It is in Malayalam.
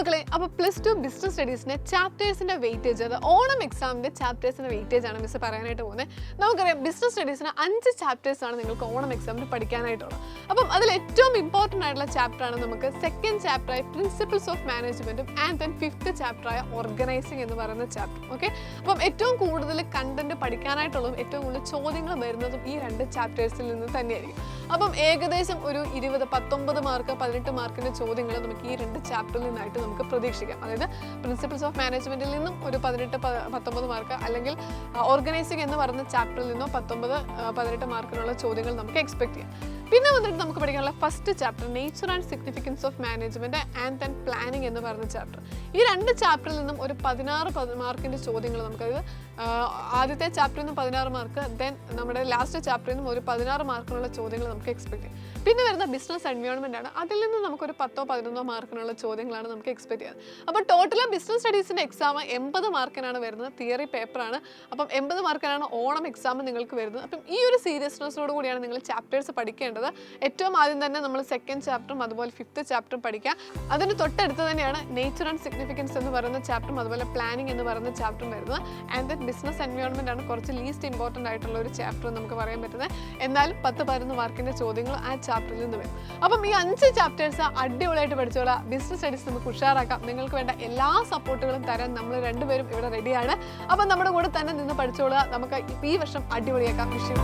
മക്കളെ, അപ്പോൾ +2 ബിസിനസ് സ്റ്റഡീസിന്റെ ചാപ്റ്റേഴ്സിന്റെ വെയിറ്റേജ്, അത് ഓണം എക്സാമിന്റെ ചാപ്റ്റേഴ്സിന്റെ വെയിറ്റേജ് ആണ് മിസ് പറയാനായിട്ട് പോകുന്നത്. നമുക്കറിയാം ബിസിനസ് സ്റ്റഡീസിന് 5 ചാപ്റ്റേഴ്സ് ആണ് നിങ്ങൾക്ക് ഓണം എക്സാമിന് പഠിക്കാനായിട്ടുള്ളത്. അപ്പം അതിൽ ഏറ്റവും ഇമ്പോർട്ടൻ്റ് ആയിട്ടുള്ള ചാപ്റ്റർ ആണ് നമുക്ക് സെക്കൻഡ് ചാപ്റ്ററായ പ്രിൻസിപ്പിൾസ് ഓഫ് മാനേജ്മെന്റും ആൻഡ് ദെൻ 5th ചാപ്റ്ററായ ഓർഗനൈസിംഗ് എന്ന് പറയുന്ന ചാപ്റ്റർ. ഓക്കെ, അപ്പം ഏറ്റവും കൂടുതൽ കണ്ടന്റ് പഠിക്കാനായിട്ടുള്ളതും ഏറ്റവും കൂടുതൽ ചോദ്യങ്ങൾ വരുന്നതും ഈ 2 ചാപ്റ്റേഴ്സിൽ നിന്ന് തന്നെയായിരിക്കും. അപ്പം ഏകദേശം ഒരു 19 മാർക്ക് 18 മാർക്കിന്റെ ചോദ്യങ്ങൾ നമുക്ക് ഈ 2 ചാപ്റ്ററിൽ നിന്നായിട്ട് നമുക്ക് പ്രതീക്ഷിക്കാം. അതായത് പ്രിൻസിപ്പിൾസ് ഓഫ് മാനേജ്മെന്റിൽ നിന്നും ഒരു 18-19 മാർക്ക്, അല്ലെങ്കിൽ ഓർഗനൈസിംഗ് എന്ന് പറയുന്ന ചാപ്റ്ററിൽ നിന്നോ 19-18 മാർക്കിനുള്ള ചോദ്യങ്ങൾ നമുക്ക് എക്സ്പെക്ട് ചെയ്യാം. പിന്നെ വന്നിട്ട് നമുക്ക് പഠിക്കാനുള്ള first chapter nature and significance of management and then planning എന്ന് പറയുന്ന ചാപ്റ്റർ. ഈ 2 ചാപ്റ്ററിൽ നിന്നും ഒരു 16 മാർക്കിന്റെ ചോദ്യങ്ങൾ നമുക്കത് ആദ്യത്തെ ചാപ്റ്ററിൽ നിന്നും 16 മാർക്ക്, ദെൻ നമ്മുടെ ലാസ്റ്റ് ചാപ്റ്ററിൽ നിന്നും ഒരു 16 മാർക്കിനുള്ള ചോദ്യങ്ങൾ നമുക്ക് എക്സ്പെക്ട് ചെയ്യാം. പിന്നെ വരുന്ന ബിസിനസ് എൻവയോൺമെന്റ് ആണ്. അതിൽ നിന്ന് നമുക്കൊരു 10-11 മാർക്കിനുള്ള ചോദ്യങ്ങളാണ് നമുക്ക് എക്സ്പെക്ട് ചെയ്യുന്നത്. അപ്പോൾ ടോട്ടൽ ബിസിനസ് സ്റ്റഡീസിന്റെ എക്സാം 80 മാർക്കിനാണ് വരുന്നത്. തിയറി പേപ്പറാണ്. അപ്പം 80 മാർക്കിനാണ് ഓണം എക്സാം നിങ്ങൾക്ക് വരുന്നത്. അപ്പം ഈ ഒരു സീരിയസ്നെസ്സോട് കൂടിയാണ് നിങ്ങൾ ചാപ്റ്റേഴ്സ് പഠിക്കേണ്ടത്. ഏറ്റവും ആദ്യം തന്നെ നമ്മൾ സെക്കൻഡ് ചാപ്റ്ററും അതുപോലെ 5th ചാപ്റ്ററും പഠിക്കുക. അതിന് തൊട്ടടുത്ത് തന്നെയാണ് നേച്ചർ ആൻഡ് സിഗ്നിഫിക്കൻസ് എന്ന് പറയുന്ന ചാപ്റ്ററും അതുപോലെ പ്ലാനിംഗ് എന്ന് പറയുന്ന ചാപ്റ്ററും വരുന്നത്. ആൻഡ് ദെൻ ബിസിനസ് എൻവയോൺമെന്റ് ആണ് കുറച്ച് ലീസ്റ്റ് ഇമ്പോർട്ടൻ്റ് ആയിട്ടുള്ള ഒരു ചാപ്റ്റർ നമുക്ക് പറയാൻ പറ്റുന്നത്. എന്നാലും 10-11 മാർക്കിന്റെ ചോദ്യങ്ങൾ ആ ചാപ്റ്ററിൽ നിന്ന് വരും. അപ്പം ഈ 5 ചാപ്റ്റേഴ്സ് അടിപൊളിയായിട്ട് പഠിച്ചോളാം. ബിസിനസ് സ്റ്റഡീസ് നമുക്ക് ഉഷാറാക്കാം. നിങ്ങൾക്ക് വേണ്ട എല്ലാ സപ്പോർട്ടുകളും തരാൻ നമ്മൾ രണ്ടുപേരും ഇവിടെ റെഡിയാണ്. അപ്പം നമ്മുടെ കൂടെ തന്നെ നിന്ന് പഠിച്ചോളുക. നമുക്ക് ഈ വർഷം അടിപൊളിയാക്കാം. വിഷയം